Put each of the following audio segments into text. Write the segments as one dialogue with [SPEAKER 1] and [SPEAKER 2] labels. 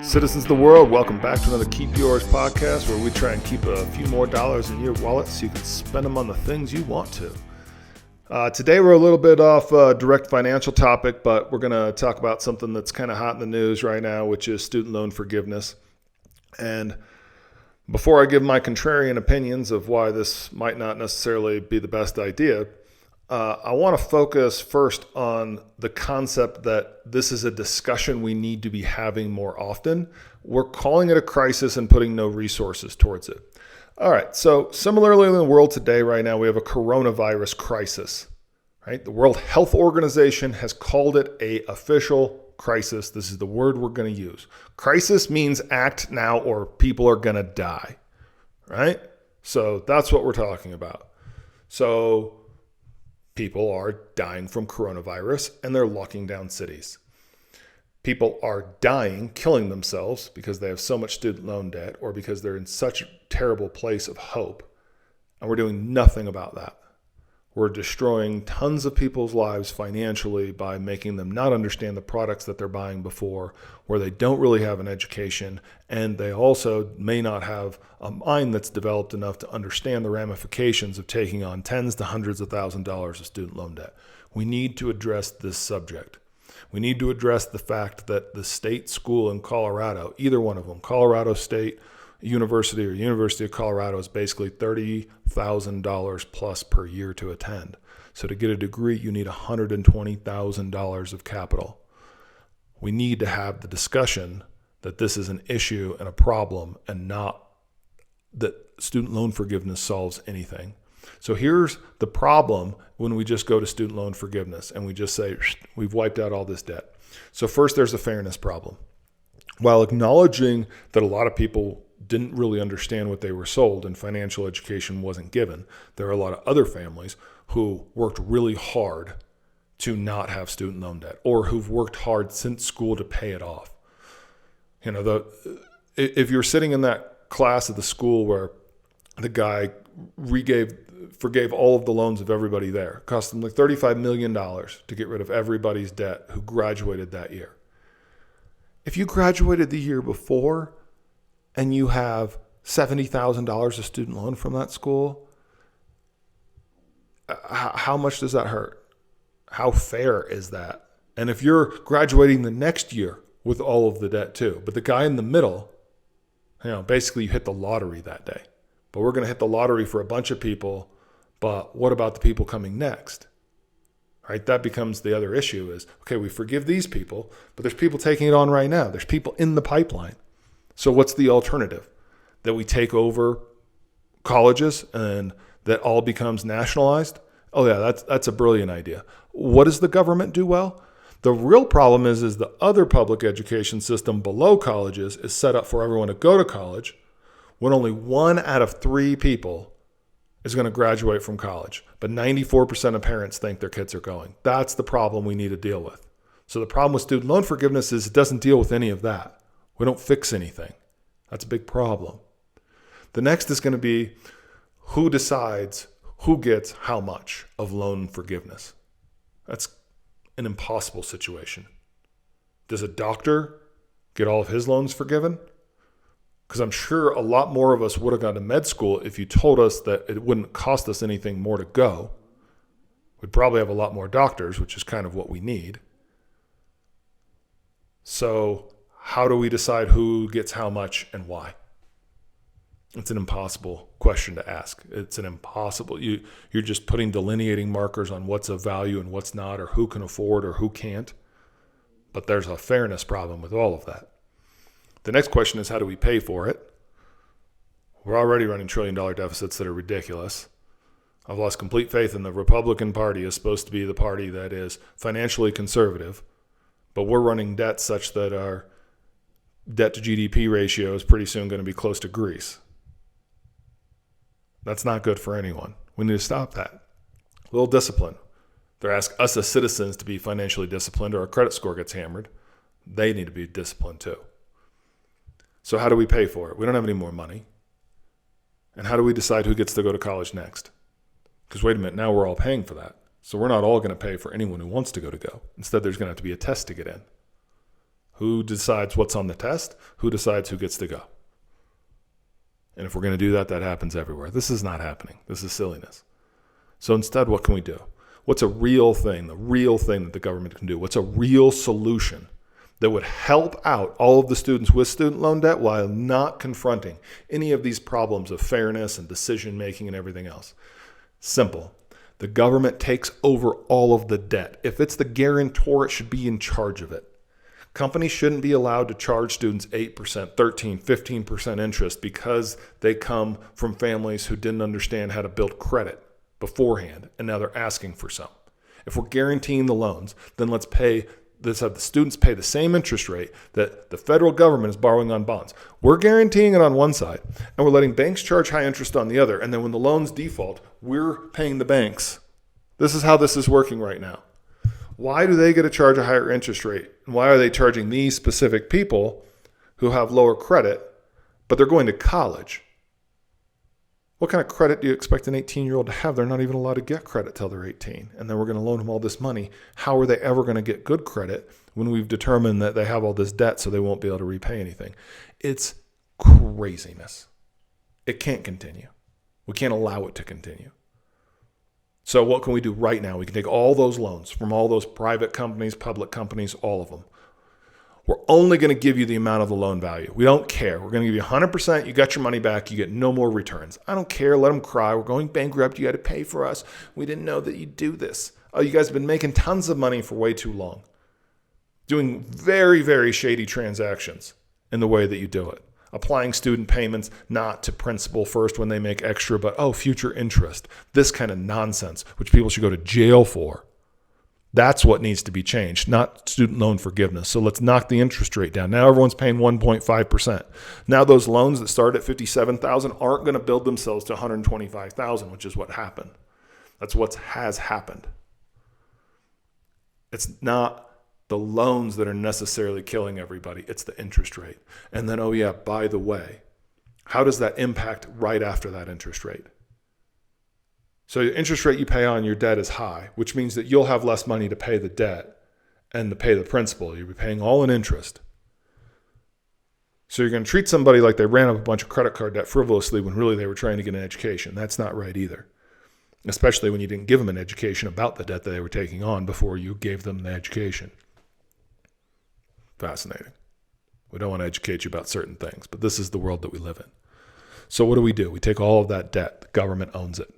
[SPEAKER 1] Citizens of the world, welcome back to another Keep Yours podcast where we try and keep a few more dollars in your wallet so you can spend them on the things you want to. Today we're a little bit off a direct financial topic, but we're going to talk about something that's kind of hot in the news right now, which is student loan forgiveness. And before I give my contrarian opinions of why this might not necessarily be the best idea, I want to focus first on the concept that this is a discussion we need to be having more often. We're calling it a crisis and putting no resources towards it. All right, so similarly in the world today, right now, we have a coronavirus crisis. Right? The World Health Organization has called it an official crisis. This is the word we're going to use. Crisis means act now or people are going to die. Right? So that's what we're talking about. So people are dying from coronavirus and they're locking down cities. People are dying, killing themselves because they have so much student loan debt or because they're in such a terrible place of hope. And we're doing nothing about that. We're destroying tons of people's lives financially by making them not understand the products that they're buying before, where they don't really have an education, and they also may not have a mind that's developed enough to understand the ramifications of taking on tens to hundreds of thousands of dollars of student loan debt. We need to address this subject. We need to address the fact that the state school in Colorado, either one of them, Colorado State University or University of Colorado, is basically $30,000 plus per year to attend. So to get a degree, you need $120,000 of capital. We need to have the discussion that this is an issue and a problem and not that student loan forgiveness solves anything. So here's the problem when we just go to student loan forgiveness and we just say, we've wiped out all this debt. So first, there's a fairness problem. While acknowledging that a lot of people didn't really understand what they were sold and financial education wasn't given, there are a lot of other families who worked really hard to not have student loan debt or who've worked hard since school to pay it off. You know, if you're sitting in that class at the school where the guy forgave all of the loans of everybody there, it cost them like $35 million to get rid of everybody's debt who graduated that year. If you graduated the year before and you have $70,000 of student loan from that school, how much does that hurt? How fair is that? And if you're graduating the next year with all of the debt too, but the guy in the middle, basically you hit the lottery that day. But we're going to hit the lottery for a bunch of people, but what about the people coming next? Right? That becomes the other issue is, okay, we forgive these people, but there's people taking it on right now. There's people in the pipeline. So what's the alternative? That we take over colleges and that all becomes nationalized? Oh yeah, that's a brilliant idea. What does the government do well? The real problem is the other public education system below colleges is set up for everyone to go to college when only 1 out of 3 people is going to graduate from college. But 94% of parents think their kids are going. That's the problem we need to deal with. So the problem with student loan forgiveness is it doesn't deal with any of that. We don't fix anything. That's a big problem. The next is going to be who decides who gets how much of loan forgiveness. That's an impossible situation. Does a doctor get all of his loans forgiven? Because I'm sure a lot more of us would have gone to med school if you told us that it wouldn't cost us anything more to go. We'd probably have a lot more doctors, which is kind of what we need. So how do we decide who gets how much and why? It's an impossible question to ask. It's an impossible, you're just putting delineating markers on what's of value and what's not, or who can afford or who can't. But there's a fairness problem with all of that. The next question is, how do we pay for it? We're already running $1 trillion deficits that are ridiculous. I've lost complete faith in the Republican Party is supposed to be the party that is financially conservative, but we're running debt such that our debt to GDP ratio is pretty soon going to be close to Greece. That's not good for anyone. We need to stop that. A little discipline. They're asking us as citizens to be financially disciplined or our credit score gets hammered. They need to be disciplined too. So how do we pay for it? We don't have any more money. And how do we decide who gets to go to college next? Because wait a minute, now we're all paying for that. So we're not all going to pay for anyone who wants to go. Instead, there's going to have to be a test to get in. Who decides what's on the test? Who decides who gets to go? And if we're going to do that, that happens everywhere. This is not happening. This is silliness. So instead, what can we do? What's a real thing, the real thing that the government can do? What's a real solution that would help out all of the students with student loan debt while not confronting any of these problems of fairness and decision-making and everything else? Simple. The government takes over all of the debt. If it's the guarantor, it should be in charge of it. Companies shouldn't be allowed to charge students 8%, 13, 15% interest because they come from families who didn't understand how to build credit beforehand, and now they're asking for some. If we're guaranteeing the loans, then let's have the students pay the same interest rate that the federal government is borrowing on bonds. We're guaranteeing it on one side, and we're letting banks charge high interest on the other, and then when the loans default, we're paying the banks. This is how this is working right now. Why do they get to charge a higher interest rate? And why are they charging these specific people who have lower credit, but they're going to college? What kind of credit do you expect an 18-year-old to have? They're not even allowed to get credit till they're 18. And then we're going to loan them all this money. How are they ever going to get good credit when we've determined that they have all this debt so they won't be able to repay anything? It's craziness. It can't continue. We can't allow it to continue. So what can we do right now? We can take all those loans from all those private companies, public companies, all of them. We're only going to give you the amount of the loan value. We don't care. We're going to give you 100%. You got your money back. You get no more returns. I don't care. Let them cry. We're going bankrupt. You got to pay for us. We didn't know that you'd do this. Oh, you guys have been making tons of money for way too long. Doing very, very shady transactions in the way that you do it. Applying student payments not to principal first when they make extra, but future interest. This kind of nonsense, which people should go to jail for. That's what needs to be changed, not student loan forgiveness. So let's knock the interest rate down. Now everyone's paying 1.5%. Now those loans that start at $57,000 aren't going to build themselves to $125,000, which is what happened. That's what has happened. It's not the loans that are necessarily killing everybody. It's the interest rate. And then, by the way, how does that impact right after that interest rate? So the interest rate you pay on your debt is high, which means that you'll have less money to pay the debt and to pay the principal. You'll be paying all in interest. So you're going to treat somebody like they ran up a bunch of credit card debt frivolously when really they were trying to get an education. That's not right either, especially when you didn't give them an education about the debt that they were taking on before you gave them the education. Fascinating. We don't want to educate you about certain things, but this is the world that we live in. So what do? We take all of that debt. The government owns it.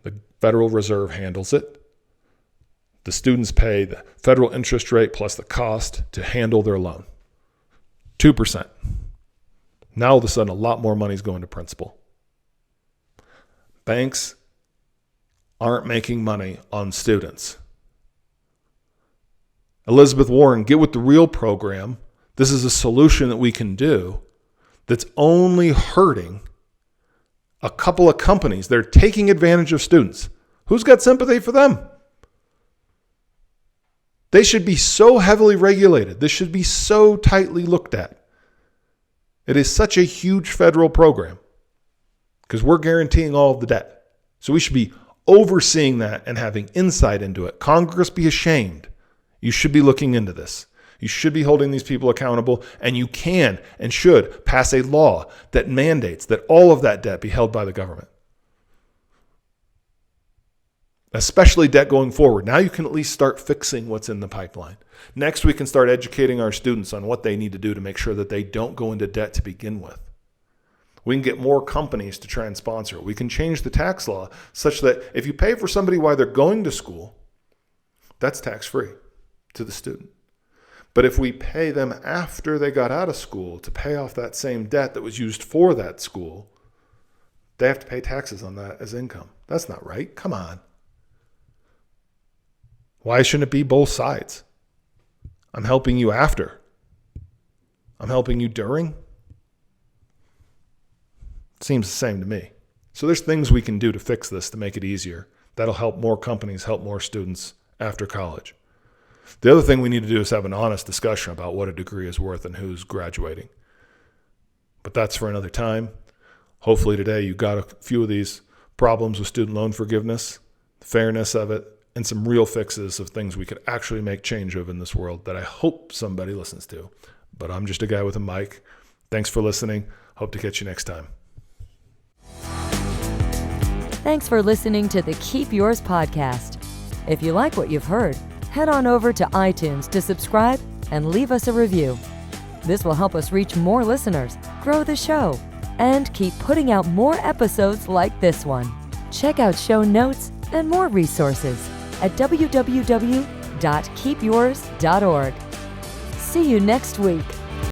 [SPEAKER 1] The Federal Reserve handles it. The students pay the federal interest rate plus the cost to handle their loan. 2%. Now all of a sudden a lot more money is going to principal. Banks aren't making money on students. Elizabeth Warren, get with the real program. This is a solution that we can do that's only hurting a couple of companies. They're taking advantage of students. Who's got sympathy for them? They should be so heavily regulated. This should be so tightly looked at. It is such a huge federal program because we're guaranteeing all of the debt. So we should be overseeing that and having insight into it. Congress, be ashamed. You should be looking into this. You should be holding these people accountable, and you can and should pass a law that mandates that all of that debt be held by the government. Especially debt going forward. Now you can at least start fixing what's in the pipeline. Next, we can start educating our students on what they need to do to make sure that they don't go into debt to begin with. We can get more companies to try and sponsor it. We can change the tax law such that if you pay for somebody while they're going to school, that's tax-free to the student. But if we pay them after they got out of school to pay off that same debt that was used for that school, they have to pay taxes on that as income. That's not right. Come on. Why shouldn't it be both sides? I'm helping you after. I'm helping you during. It seems the same to me. So there's things we can do to fix this to make it easier. That'll help more companies, help more students after college. The other thing we need to do is have an honest discussion about what a degree is worth and who's graduating. But that's for another time. Hopefully today you got a few of these problems with student loan forgiveness, the fairness of it, and some real fixes of things we could actually make change of in this world that I hope somebody listens to. But I'm just a guy with a mic. Thanks for listening. Hope to catch you next time.
[SPEAKER 2] Thanks for listening to the Keep Yours podcast. If you like what you've heard, head on over to iTunes to subscribe and leave us a review. This will help us reach more listeners, grow the show, and keep putting out more episodes like this one. Check out show notes and more resources at www.keepyours.org. See you next week.